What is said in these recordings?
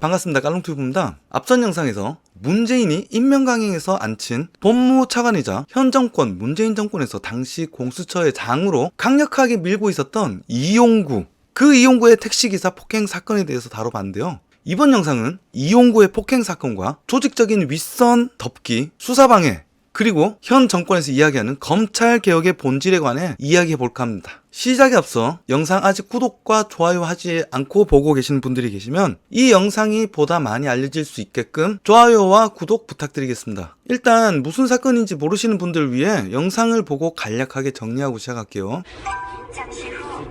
반갑습니다. 깔롱튜브입니다. 앞선 영상에서 문재인이 임명강행에서 앉힌 법무차관이자 현 정권 문재인 정권에서 당시 공수처의 장으로 강력하게 밀고 있었던 이용구, 그 이용구의 택시기사 폭행 사건에 대해서 다뤄봤는데요. 이번 영상은 이용구의 폭행 사건과 조직적인 윗선 덮기, 수사방해, 그리고 현 정권에서 이야기하는 검찰개혁의 본질에 관해 이야기해볼까 합니다. 시작에 앞서 영상 아직 구독과 좋아요 하지 않고 보고 계시는 분들이 계시면 이 영상이 보다 많이 알려질 수 있게끔 좋아요와 구독 부탁드리겠습니다. 일단 무슨 사건인지 모르시는 분들을 위해 영상을 보고 간략하게 정리하고 시작할게요. 잠시 후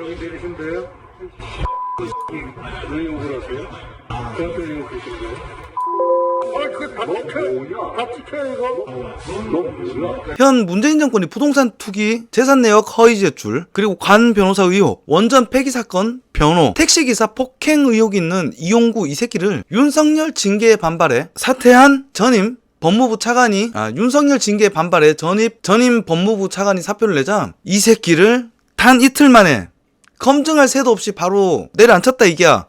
여기 내리시면 돼요? 왜 욕을 하세요? 저한테 욕을 하세요? 다 찍혀 이거? 너 몰라? 현 문재인 정권이 부동산 투기, 재산 내역 허위 제출, 그리고 관 변호사 의혹, 원전 폐기 사건, 변호, 택시기사 폭행 의혹이 있는 이용구 이 새끼를 윤석열 징계에 반발해 사퇴한 전임 법무부 차관이 윤석열 징계에 반발해 전임 법무부 차관이 사표를 내자 이 새끼를 단 이틀 만에 검증할 새도 없이 바로 내려앉혔다 이게야.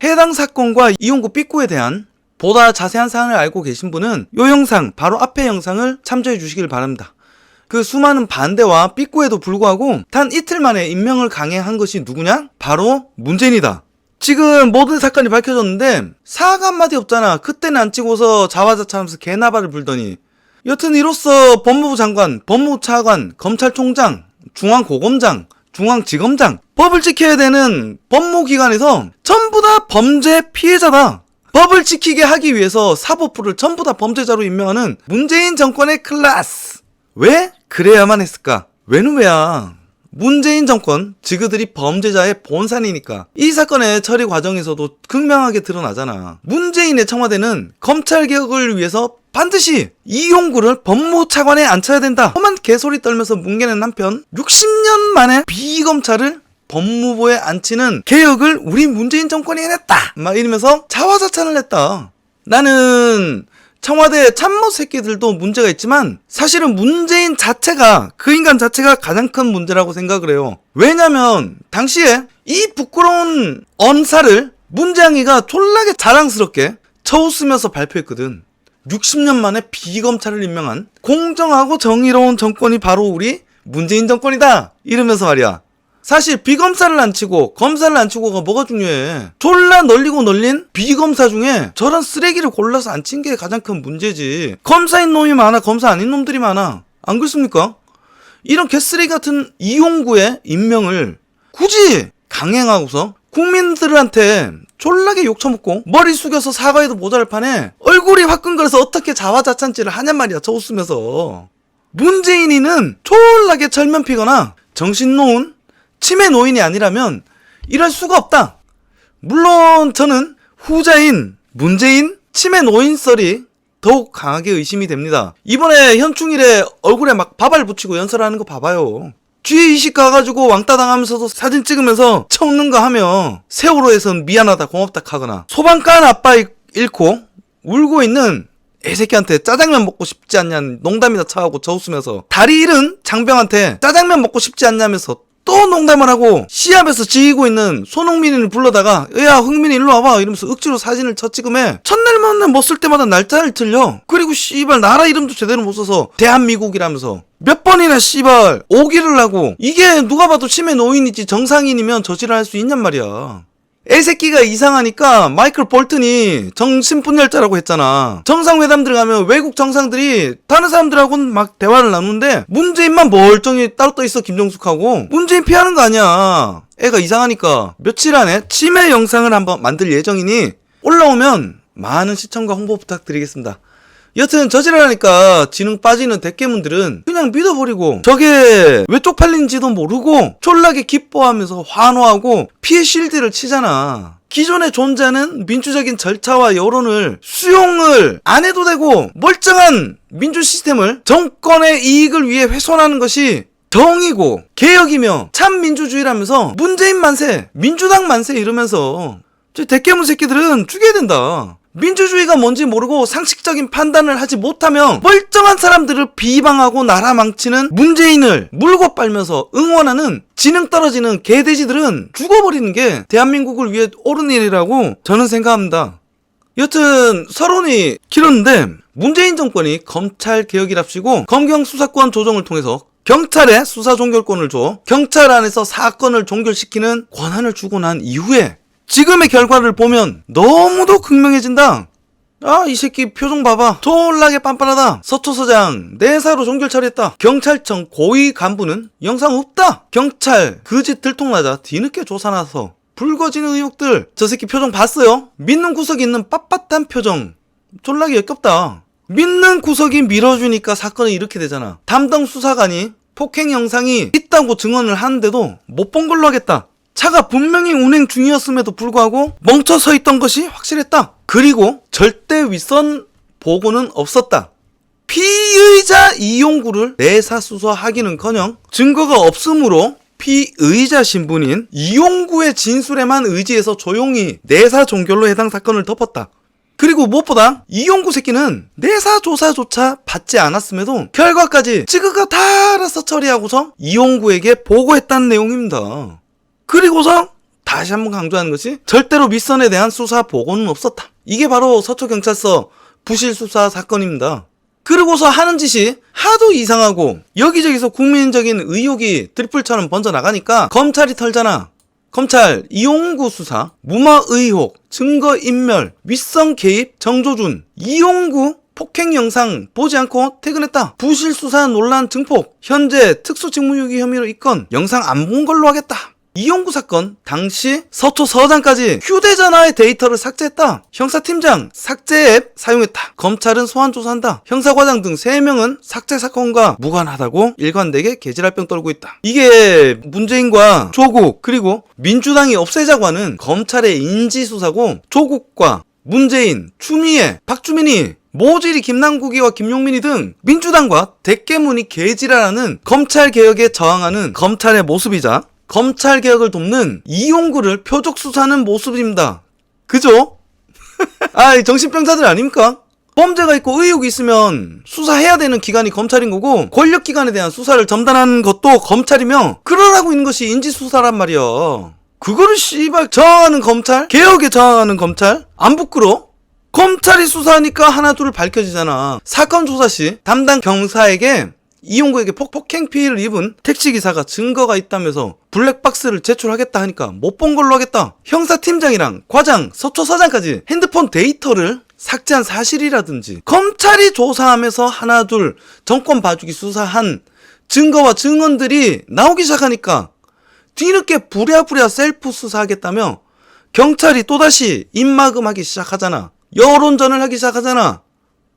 해당 사건과 이용구 삐꾸에 대한 보다 자세한 사항을 알고 계신 분은 이 영상, 바로 앞에 영상을 참조해 주시길 바랍니다. 그 수많은 반대와 삐꾸에도 불구하고 단 이틀 만에 임명을 강행한 것이 누구냐? 바로 문재인이다. 지금 모든 사건이 밝혀졌는데 사과 한마디 없잖아. 그때는 안 찍고서 자화자찬하면서 개나발을 불더니. 여튼 이로써 법무부 장관, 법무부 차관, 검찰총장, 중앙고검장, 중앙지검장, 법을 지켜야 되는 법무기관에서 전부 다 범죄 피해자다. 법을 지키게 하기 위해서 사법부를 전부 다 범죄자로 임명하는 문재인 정권의 클래스. 왜 그래야만 했을까? 왜는 왜야? 문재인 정권, 지그들이 범죄자의 본산이니까. 이 사건의 처리 과정에서도 극명하게 드러나잖아. 문재인의 청와대는 검찰개혁을 위해서 반드시 이용구를 법무차관에 앉혀야 된다. 험한 개소리 떨면서 뭉개낸 한편 60년 만에 비검찰을 법무부에 앉히는 개혁을 우리 문재인 정권이 해냈다 막 이러면서 자화자찬을 했다. 나는 청와대 참모 새끼들도 문제가 있지만 사실은 문재인 자체가, 그 인간 자체가 가장 큰 문제라고 생각을 해요. 왜냐면 당시에 이 부끄러운 언사를 문재양이가 졸라게 자랑스럽게 쳐웃으면서 발표했거든. 60년 만에 비검찰을 임명한 공정하고 정의로운 정권이 바로 우리 문재인 정권이다 이러면서 말이야. 사실 비검사를 안 치고 검사를 안 치고가 뭐가 중요해. 졸라 널리고 널린 비검사 중에 저런 쓰레기를 골라서 안 친 게 가장 큰 문제지. 검사인 놈이 많아, 검사 아닌 놈들이 많아. 안 그렇습니까? 이런 개쓰레기 같은 이용구의 임명을 굳이 강행하고서 국민들한테 졸라게 욕처먹고 머리 숙여서 사과해도 모자랄 판에 얼굴이 화끈거려서 어떻게 자화자찬질을 하냔 말이야. 저 웃으면서. 문재인이는 졸라게 철면 피거나 정신 놓은 치매 노인이 아니라면 이럴 수가 없다. 물론 저는 후자인 문재인 치매 노인 썰이 더욱 강하게 의심이 됩니다. 이번에 현충일에 얼굴에 막 밥알 붙이고 연설하는 거 봐봐요. 뒤에 이식 가가지고 왕따 당하면서도 사진 찍으면서 쳐웃는 거 하며 세월호에선 미안하다 고맙다 하거나 소방관 아빠 잃고 울고 있는 애새끼한테 짜장면 먹고 싶지 않냐는 농담이나 차하고 저 웃으면서 다리 잃은 장병한테 짜장면 먹고 싶지 않냐면서 또 농담을 하고 시합에서 지기고 있는 손흥민을 불러다가 야 흥민이 일로 와봐 이러면서 억지로 사진을 찍음에 첫날 만나 못 쓸 때마다 날짜를 틀려. 그리고 씨발 나라 이름도 제대로 못 써서 대한미국이라면서 몇 번이나 씨발 오기를 하고. 이게 누가 봐도 치매 노인이지 정상인이면 저지를 할 수 있냔 말이야. 애새끼가 이상하니까 마이클 볼튼이 정신분열자라고 했잖아. 정상회담 들어가면 외국 정상들이 다른 사람들하고는 막 대화를 나누는데 문재인만 멀쩡히 따로 떠있어. 김정숙하고 문재인 피하는 거 아니야. 애가 이상하니까. 며칠 안에 치매 영상을 한번 만들 예정이니 올라오면 많은 시청과 홍보 부탁드리겠습니다. 여튼 저지랄하니까 지능 빠지는 대깨문들은 그냥 믿어버리고 저게 왜 쪽팔린지도 모르고 졸라게 기뻐하면서 환호하고 피해 실드를 치잖아. 기존에 존재하는 민주적인 절차와 여론을 수용을 안 해도 되고 멀쩡한 민주 시스템을 정권의 이익을 위해 훼손하는 것이 정의고 개혁이며 참 민주주의라면서 문재인 만세, 민주당 만세 이러면서 저 대깨문 새끼들은 죽여야 된다. 민주주의가 뭔지 모르고 상식적인 판단을 하지 못하며 멀쩡한 사람들을 비방하고 나라 망치는 문재인을 물고 빨면서 응원하는 지능 떨어지는 개돼지들은 죽어버리는 게 대한민국을 위해 옳은 일이라고 저는 생각합니다. 여튼 서론이 길었는데 문재인 정권이 검찰개혁이랍시고 검경수사권 조정을 통해서 경찰에 수사 종결권을 줘 경찰 안에서 사건을 종결시키는 권한을 주고 난 이후에 지금의 결과를 보면 너무도 극명해진다. 아, 이 새끼 표정 봐봐. 졸라게 빤빤하다. 서초서장 내사로 종결 처리했다. 경찰청 고위 간부는 영상 없다. 경찰 그 짓 들통나자 뒤늦게 조사나서 불거지는 의혹들. 저 새끼 표정 봤어요? 믿는 구석이 있는 빳빳한 표정. 졸라게 역겹다. 믿는 구석이 밀어주니까 사건이 이렇게 되잖아. 담당 수사관이 폭행 영상이 있다고 증언을 하는데도 못 본 걸로 하겠다. 차가 분명히 운행 중이었음에도 불구하고 멈춰 서 있던 것이 확실했다. 그리고 절대 윗선 보고는 없었다. 피의자 이용구를 내사수사하기는커녕 증거가 없으므로 피의자 신분인 이용구의 진술에만 의지해서 조용히 내사 종결로 해당 사건을 덮었다. 그리고 무엇보다 이용구 새끼는 내사 조사조차 받지 않았음에도 결과까지 지그가 다 알아서 처리하고서 이용구에게 보고했다는 내용입니다. 그리고서 다시 한번 강조하는 것이 절대로 윗선에 대한 수사 보고는 없었다. 이게 바로 서초경찰서 부실수사 사건입니다. 그러고서 하는 짓이 하도 이상하고 여기저기서 국민적인 의혹이 드리플처럼 번져나가니까 검찰이 털잖아. 검찰 이용구 수사, 무마 의혹, 증거인멸, 윗선 개입, 정조준, 이용구 폭행 영상 보지 않고 퇴근했다. 부실수사 논란 증폭, 현재 특수직무유기 혐의로 입건, 영상 안 본 걸로 하겠다. 이용구 사건 당시 서초서장까지 휴대전화의 데이터를 삭제했다. 형사팀장 삭제 앱 사용했다. 검찰은 소환 조사한다. 형사과장 등 3명은 삭제 사건과 무관하다고 일관되게 개지랄병 떨고 있다. 이게 문재인과 조국 그리고 민주당이 없애자고 하는 검찰의 인지수사고, 조국과 문재인, 추미애, 박주민이 모질이 김남국이와 김용민이 등 민주당과 대깨문이 개지랄하는 검찰개혁에 저항하는 검찰의 모습이자 검찰개혁을 돕는 이용구를 표적 수사하는 모습입니다. 그죠? 아, 정신병자들 아닙니까? 범죄가 있고 의혹이 있으면 수사해야 되는 기관이 검찰인 거고, 권력기관에 대한 수사를 전담하는 것도 검찰이며, 그러라고 있는 것이 인지수사란 말이야. 그거를 씨발 저항하는 검찰? 개혁에 저항하는 검찰? 안 부끄러워? 검찰이 수사하니까 하나둘 밝혀지잖아. 사건 조사 시 담당 경사에게 이용구에게 폭행 피해를 입은 택시기사가 증거가 있다면서 블랙박스를 제출하겠다 하니까 못 본 걸로 하겠다. 형사팀장이랑 과장, 서초서장까지 핸드폰 데이터를 삭제한 사실이라든지, 검찰이 조사하면서 하나둘 정권 봐주기 수사한 증거와 증언들이 나오기 시작하니까 뒤늦게 부랴부랴 셀프 수사하겠다며 경찰이 또다시 입막음하기 시작하잖아. 여론전을 하기 시작하잖아.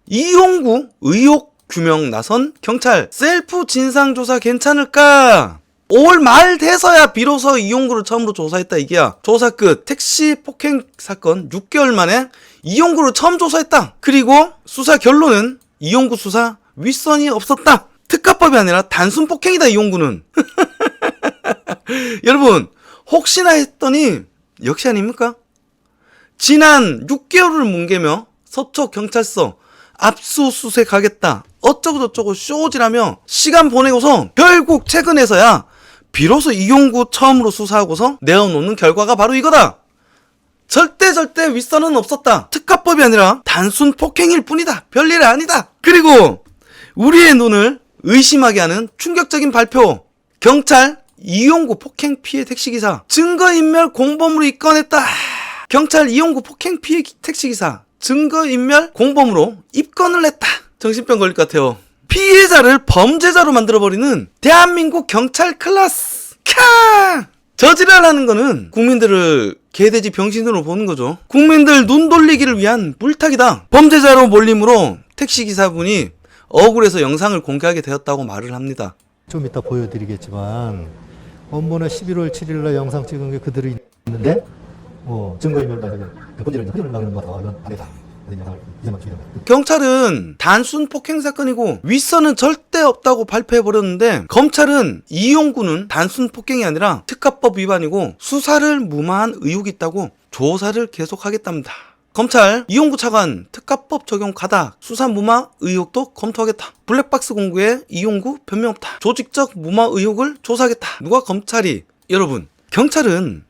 이용구 의혹 규명 나선 경찰 셀프 진상조사 괜찮을까? 5월 말 돼서야 비로소 이용구를 처음으로 조사했다 이게야. 조사 끝. 택시 폭행 사건 6개월 만에 이용구를 처음 조사했다. 그리고 수사 결론은 이용구 수사 윗선이 없었다. 특가법이 아니라 단순 폭행이다 이용구는. 여러분 혹시나 했더니 역시 아닙니까? 지난 6개월을 뭉개며 서초경찰서 압수수색하겠다 어쩌고저쩌고 쇼지라며 시간 보내고서 결국 최근에서야 비로소 이용구 처음으로 수사하고서 내어놓는 결과가 바로 이거다. 절대 윗선은 없었다. 특가법이 아니라 단순 폭행일 뿐이다. 별일 아니다. 그리고 우리의 눈을 의심하게 하는 충격적인 발표. 경찰 이용구 폭행 피해 택시기사 증거인멸 공범으로 입건했다. 경찰 이용구 폭행 피해 택시기사 증거인멸 공범으로 입건을 했다. 정신병 걸릴 것 같아요. 피해자를 범죄자로 만들어버리는 대한민국 경찰 클래스. 캬! 저지랄하는 거는 국민들을 개돼지 병신으로 보는 거죠. 국민들 눈 돌리기를 위한 물타기다. 범죄자로 몰림으로 택시기사분이 억울해서 영상을 공개하게 되었다고 말을 합니다. 좀 이따 보여드리겠지만 업무는 11월 7일날 영상 찍은 게 그대로 있는데 증거인멸 만약에 범죄를 흐름을 막는 거다 이건 아니다. 경찰은 단순 폭행 사건이고 윗선은 절대 없다고 발표해버렸는데, 검찰은 이용구는 단순 폭행이 아니라 특가법 위반이고 수사를 무마한 의혹이 있다고 조사를 계속하겠답니다. 검찰 이용구 차관 특가법 적용 가닥 수사 무마 의혹도 검토하겠다. 블랙박스 공구에 이용구 변명 없다. 조직적 무마 의혹을 조사하겠다. 누가 검찰이? 여러분, 경찰은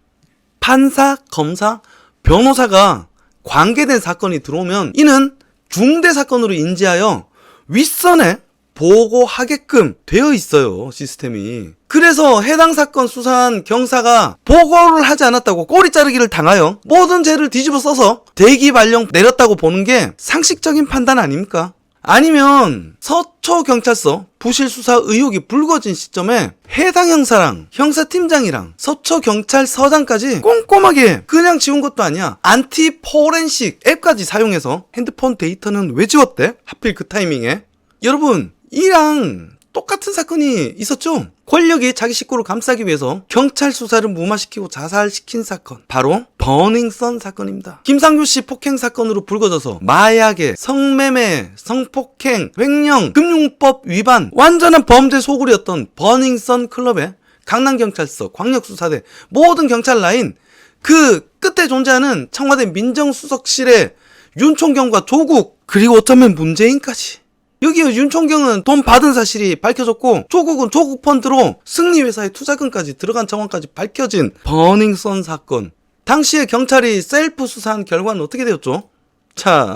판사, 검사, 변호사가 관계된 사건이 들어오면 이는 중대 사건으로 인지하여 윗선에 보고하게끔 되어 있어요, 시스템이. 그래서 해당 사건 수사한 경사가 보고를 하지 않았다고 꼬리 자르기를 당하여 모든 죄를 뒤집어 써서 대기 발령 내렸다고 보는 게 상식적인 판단 아닙니까? 아니면 서초경찰서 부실 수사 의혹이 불거진 시점에 해당 형사랑 형사팀장이랑 서초경찰서장까지 꼼꼼하게 그냥 지운 것도 아니야. 안티 포렌식 앱까지 사용해서 핸드폰 데이터는 왜 지웠대? 하필 그 타이밍에. 여러분, 이랑 똑같은 사건이 있었죠? 권력이 자기 식구를 감싸기 위해서 경찰 수사를 무마시키고 자살시킨 사건, 바로 버닝썬 사건입니다. 김상규 씨 폭행 사건으로 불거져서 마약에 성매매, 성폭행, 횡령, 금융법 위반 완전한 범죄 소굴이었던 버닝썬 클럽의 강남경찰서, 광역수사대, 모든 경찰 라인 그 끝에 존재하는 청와대 민정수석실의 윤총경과 조국, 그리고 어쩌면 문재인까지. 여기 윤총경은 돈 받은 사실이 밝혀졌고 조국은 조국 펀드로 승리회사의 투자금까지 들어간 정황까지 밝혀진 버닝썬 사건. 당시에 경찰이 셀프 수사한 결과는 어떻게 되었죠? 자,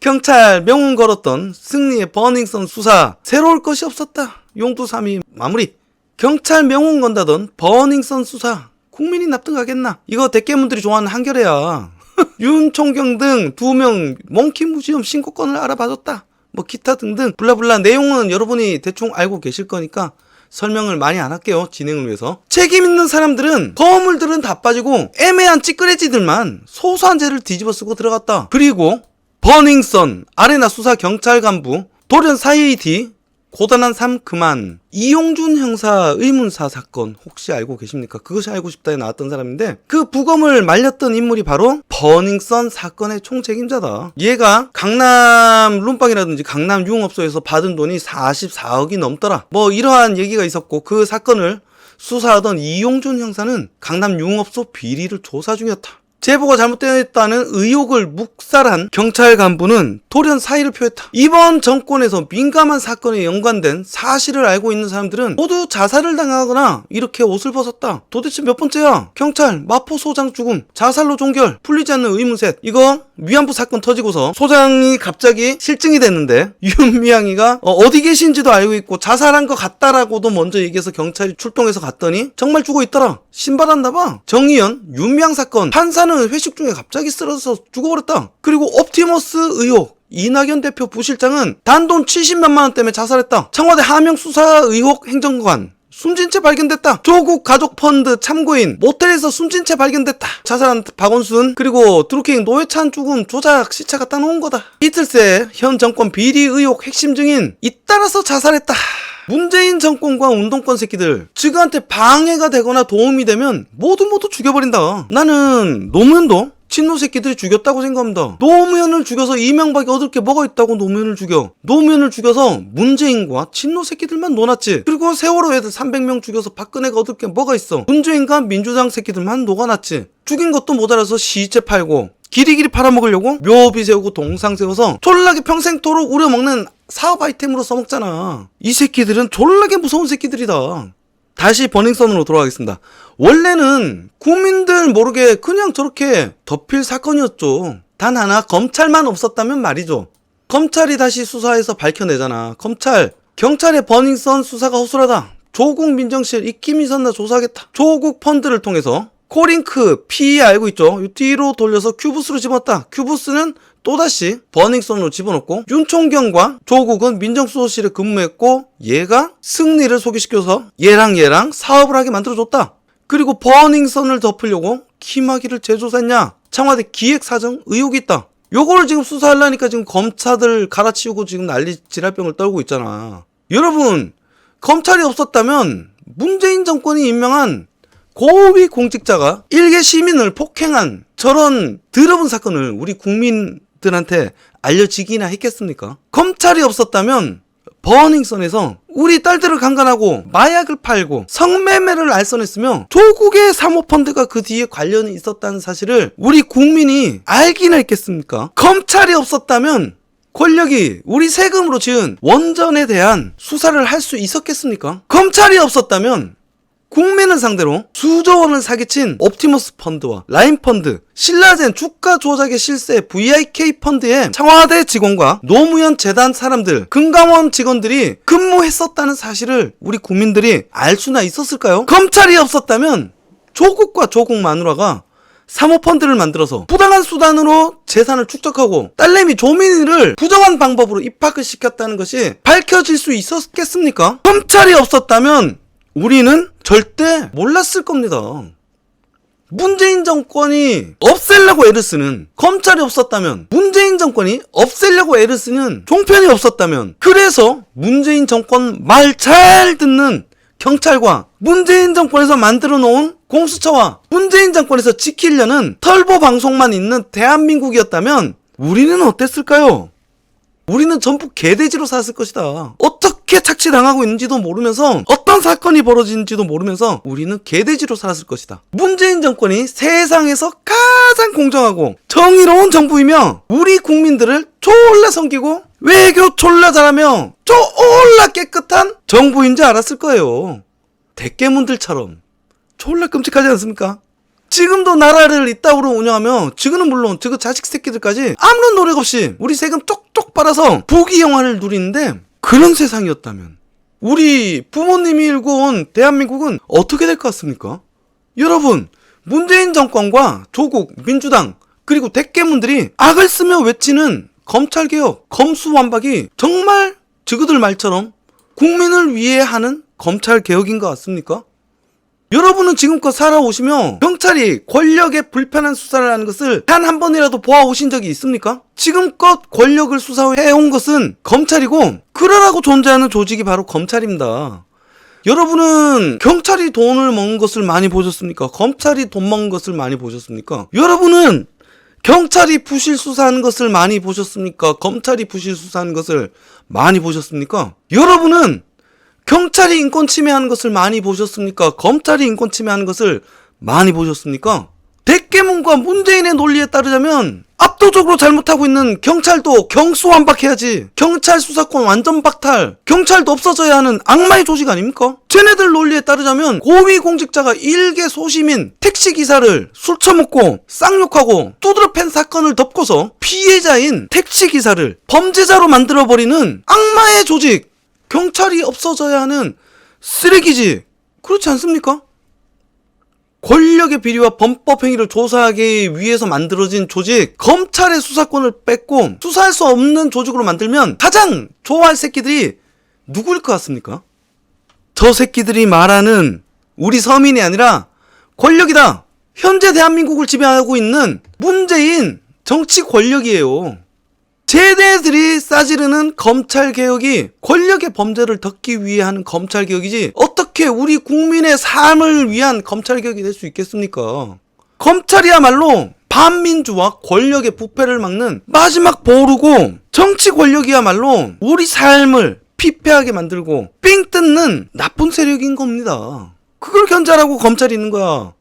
경찰 명운 걸었던 승리의 버닝썬 수사 새로울 것이 없었다. 용두삼이 마무리. 경찰 명운 건다던 버닝썬 수사 국민이 납득하겠나? 이거 대깨문들이 좋아하는 한겨레야. 윤총경 등 2명 몽키무지엄 신고권을 알아봐줬다. 뭐 기타 등등 블라블라 내용은 여러분이 대충 알고 계실 거니까 설명을 많이 안 할게요. 진행을 위해서. 책임 있는 사람들은 거물들은 다 빠지고 애매한 찌끄레지들만 소소한 죄를 뒤집어 쓰고 들어갔다. 그리고 버닝썬 아레나 수사 경찰 간부 돌연 4AD 고단한 삶 그만 이용준 형사 의문사 사건 혹시 알고 계십니까? 그것이 알고 싶다에 나왔던 사람인데 그 부검을 말렸던 인물이 바로 버닝썬 사건의 총책임자다. 얘가 강남 룸빵이라든지 강남 유흥업소에서 받은 돈이 44억이 넘더라. 뭐 이러한 얘기가 있었고 그 사건을 수사하던 이용준 형사는 강남 유흥업소 비리를 조사 중이었다. 제보가 잘못되었다는 의혹을 묵살한 경찰 간부는 돌연 사의를 표했다. 이번 정권에서 민감한 사건에 연관된 사실을 알고 있는 사람들은 모두 자살을 당하거나 이렇게 옷을 벗었다. 도대체 몇 번째야? 경찰 마포소장 죽음, 자살로 종결, 풀리지 않는 의문셋. 이거 위안부 사건 터지고서 소장이 갑자기 실증이 됐는데 윤미향이가 어디 계신지도 알고 있고 자살한 것 같다라고도 먼저 얘기해서 경찰이 출동해서 갔더니 정말 죽어 있더라. 신발한다봐. 정의연 윤미향 사건 판사는 회식 중에 갑자기 쓰러져서 죽어버렸다. 그리고 옵티머스 의혹 이낙연 대표 부실장은 단돈 70몇만 원 때문에 자살했다. 청와대 하명 수사 의혹 행정관 숨진 채 발견됐다. 조국 가족 펀드 참고인 모텔에서 숨진 채 발견됐다. 자살한 박원순 그리고 드루킹 노회찬 죽음 조작 시차 갖다 놓은 거다. 이틀 새 현 정권 비리 의혹 핵심 증인 잇따라서 자살했다. 문재인 정권과 운동권 새끼들 지그한테 방해가 되거나 도움이 되면 모두 죽여버린다. 나는 노무현도 친노 새끼들이 죽였다고 생각합니다. 노무현을 죽여서 이명박이 얻을 게 뭐가 있다고 노무현을 죽여. 노무현을 죽여서 문재인과 친노 새끼들만 놀았지. 그리고 세월호 애들 300명 죽여서 박근혜가 얻을 게 뭐가 있어. 문재인과 민주당 새끼들만 녹아났지. 죽인 것도 모자라서 시체 팔고 길이길이 팔아먹으려고 묘비 세우고 동상 세워서 졸라게 평생토록 우려먹는 사업 아이템으로 써먹잖아. 이 새끼들은 졸라게 무서운 새끼들이다. 다시 버닝썬으로 돌아가겠습니다. 원래는 국민들 모르게 그냥 저렇게 덮일 사건이었죠. 단 하나 검찰만 없었다면 말이죠. 검찰이 다시 수사해서 밝혀내잖아. 경찰의 버닝썬 수사가 허술하다. 조국 민정실 입김이 섰나 조사하겠다. 조국 펀드를 통해서 코링크 PE 알고 있죠? 뒤로 돌려서 큐브스로 집었다. 큐브스는 또다시 버닝썬으로 집어넣고 윤총경과 조국은 민정수석실에 근무했고 얘가 승리를 소개시켜서 얘랑 사업을 하게 만들어줬다. 그리고 버닝썬을 덮으려고 김학의를 재조사했냐? 청와대 기획사정 의혹이 있다. 요거를 지금 수사하려니까 지금 검사들 갈아치우고 지금 난리 지랄병을 떨고 있잖아. 여러분, 검찰이 없었다면 문재인 정권이 임명한 고위 공직자가 일개 시민을 폭행한 저런 더러운 사건을 우리 국민들한테 알려지기나 했겠습니까? 검찰이 없었다면 버닝썬에서 우리 딸들을 강간하고 마약을 팔고 성매매를 알선했으며 조국의 사모펀드가 그 뒤에 관련이 있었다는 사실을 우리 국민이 알기나 했겠습니까? 검찰이 없었다면 권력이 우리 세금으로 지은 원전에 대한 수사를 할 수 있었겠습니까? 검찰이 없었다면 국민을 상대로 수조 원을 사기친 옵티머스 펀드와 라인 펀드, 신라젠 주가 조작의 실세 VIK 펀드의 청와대 직원과 노무현 재단 사람들, 금감원 직원들이 근무했었다는 사실을 우리 국민들이 알 수나 있었을까요? 검찰이 없었다면 조국과 조국 마누라가 사모펀드를 만들어서 부당한 수단으로 재산을 축적하고 딸내미 조민이를 부정한 방법으로 입학을 시켰다는 것이 밝혀질 수 있었겠습니까? 검찰이 없었다면 우리는 절대 몰랐을 겁니다. 문재인 정권이 없애려고 애를 쓰는, 검찰이 없었다면, 문재인 정권이 없애려고 애를 쓰는 종편이 없었다면, 그래서 문재인 정권 말 잘 듣는 경찰과 문재인 정권에서 만들어 놓은 공수처와 문재인 정권에서 지키려는 털보 방송만 있는 대한민국이었다면 우리는 어땠을까요? 우리는 전부 개돼지로 살았을 것이다. 어떻게 착취당하고 있는지도 모르면서, 어떤 사건이 벌어지는지도 모르면서 우리는 개돼지로 살았을 것이다. 문재인 정권이 세상에서 가장 공정하고 정의로운 정부이며 우리 국민들을 졸라 섬기고 외교 졸라 잘하며 졸라 깨끗한 정부인지 알았을 거예요. 대깨문들처럼 졸라 끔찍하지 않습니까? 지금도 나라를 이따구로 운영하며 지금은 물론 그 자식 새끼들까지 아무런 노력 없이 우리 세금 쪽쪽 빨아서 부귀영화를 누리는데, 그런 세상이었다면 우리 부모님이 일궈 온 대한민국은 어떻게 될 것 같습니까? 여러분, 문재인 정권과 조국, 민주당, 그리고 대깨문들이 악을 쓰며 외치는 검찰개혁, 검수완박이 정말 저그들 말처럼 국민을 위해 하는 검찰개혁인 것 같습니까? 여러분은 지금껏 살아오시며 경찰이 권력에 불편한 수사를 하는 것을 단 한 번이라도 보아오신 적이 있습니까? 지금껏 권력을 수사해온 것은 검찰이고, 그러라고 존재하는 조직이 바로 검찰입니다. 여러분은 경찰이 돈을 먹는 것을 많이 보셨습니까? 검찰이 돈 먹는 것을 많이 보셨습니까? 여러분은 경찰이 부실 수사하는 것을 많이 보셨습니까? 검찰이 부실 수사하는 것을 많이 보셨습니까? 여러분은 경찰이 인권 침해하는 것을 많이 보셨습니까? 검찰이 인권 침해하는 것을 많이 보셨습니까? 대깨문과 문재인의 논리에 따르자면 압도적으로 잘못하고 있는 경찰도 경수완박해야지, 경찰 수사권 완전 박탈, 경찰도 없어져야 하는 악마의 조직 아닙니까? 쟤네들 논리에 따르자면 고위공직자가 일개 소시민 택시기사를 술 처먹고 쌍욕하고 두드려 팬 사건을 덮고서 피해자인 택시기사를 범죄자로 만들어버리는 악마의 조직, 경찰이 없어져야 하는 쓰레기지, 그렇지 않습니까? 권력의 비리와 범법행위를 조사하기 위해서 만들어진 조직, 검찰의 수사권을 뺏고 수사할 수 없는 조직으로 만들면 가장 좋아할 새끼들이 누구일 것 같습니까? 저 새끼들이 말하는 우리 서민이 아니라 권력이다. 현재 대한민국을 지배하고 있는 문재인 정치 권력이에요. 쟤네들이 싸지르는 검찰개혁이 권력의 범죄를 덮기 위해 하는 검찰개혁이지, 어떻게 우리 국민의 삶을 위한 검찰개혁이 될 수 있겠습니까? 검찰이야말로 반민주와 권력의 부패를 막는 마지막 보루고, 정치 권력이야말로 우리 삶을 피폐하게 만들고 삥 뜯는 나쁜 세력인 겁니다. 그걸 견제하라고 검찰이 있는 거야.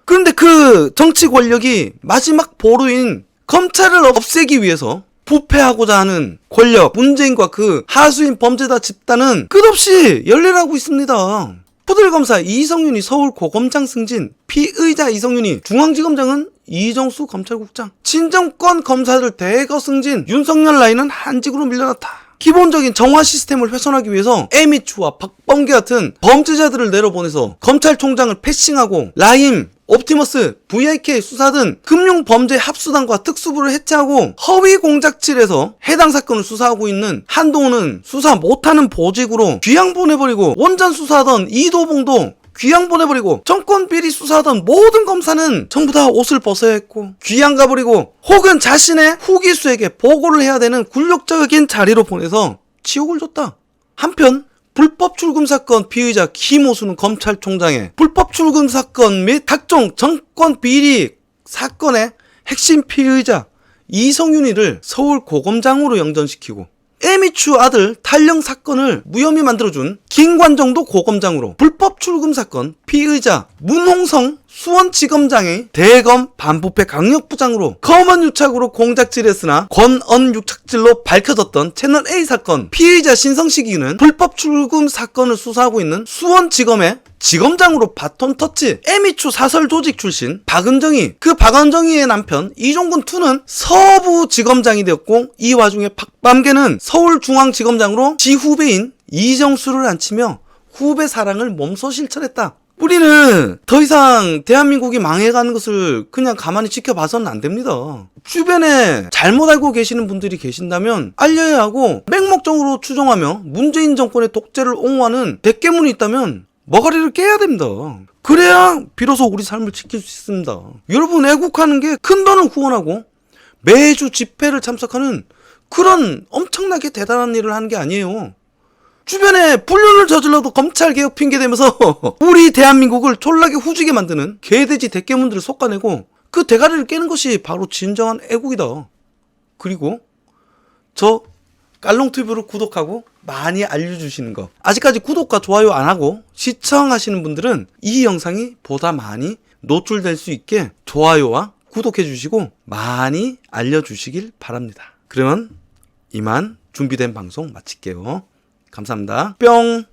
그런데 그 정치 권력이 마지막 보루인 검찰을 없애기 위해서 부패하고자 하는 권력, 문재인과 그 하수인 범죄자 집단은 끝없이 열일하고 있습니다. 푸들검사 이성윤이 서울 고검장 승진, 피의자 이성윤이 중앙지검장은 이정수 검찰국장, 친정권 검사들 대거 승진, 윤석열 라인은 한직으로 밀려났다. 기본적인 정화 시스템을 훼손하기 위해서 에미추와 박범계 같은 범죄자들을 내려보내서 검찰총장을 패싱하고 라임, 옵티머스, VIK 수사 등 금융범죄 합수단과 특수부를 해체하고 허위 공작질에서 해당 사건을 수사하고 있는 한동훈은 수사 못하는 보직으로 귀양 보내버리고, 원전 수사하던 이도봉도 귀양 보내버리고, 정권 비리 수사하던 모든 검사는 전부 다 옷을 벗어야 했고 귀양 가버리고, 혹은 자신의 후기수에게 보고를 해야 되는 굴욕적인 자리로 보내서 지옥을 줬다. 한편 불법 출금 사건 피의자 김호수는 검찰총장의 불법 출금 사건 및 각종 정권 비리 사건의 핵심 피의자 이성윤이를 서울 고검장으로 영전시키고, 에미추 아들 탈영 사건을 무혐의 만들어준 김관정도 고검장으로 불법 출금 사건 피의자 문홍성 수원지검장의 대검 반부패 강력부장으로 검언 유착으로 공작질했으나 권언 유착질로 밝혀졌던 채널A 사건 피의자 신성식이는 불법 출금 사건을 수사하고 있는 수원지검의 지검장으로 바톤 터치. 에미추 사설 조직 출신 박은정이, 그 박은정이의 남편 이종근 2는 서부지검장이 되었고, 이 와중에 박밤계는 서울중앙지검장으로 지 후배인 이정수를 앉히며 후배 사랑을 몸소 실천했다. 우리는 더 이상 대한민국이 망해가는 것을 그냥 가만히 지켜봐서는 안 됩니다. 주변에 잘못 알고 계시는 분들이 계신다면 알려야 하고, 맹목적으로 추종하며 문재인 정권의 독재를 옹호하는 대깨문이 있다면 머가리를 깨야 됩니다. 그래야 비로소 우리 삶을 지킬 수 있습니다. 여러분, 애국하는 게 큰 돈을 후원하고 매주 집회를 참석하는 그런 엄청나게 대단한 일을 하는 게 아니에요. 주변에 불륜을 저질러도 검찰 개혁 핑계대면서 우리 대한민국을 졸라게 후지게 만드는 개돼지 대깨문들을 솎아내고 그 대가리를 깨는 것이 바로 진정한 애국이다. 그리고 저 깔롱TV를 구독하고 많이 알려주시는 거, 아직까지 구독과 좋아요 안 하고 시청하시는 분들은 이 영상이 보다 많이 노출될 수 있게 좋아요와 구독해 주시고 많이 알려주시길 바랍니다. 그러면 이만 준비된 방송 마칠게요. 감사합니다. 뿅.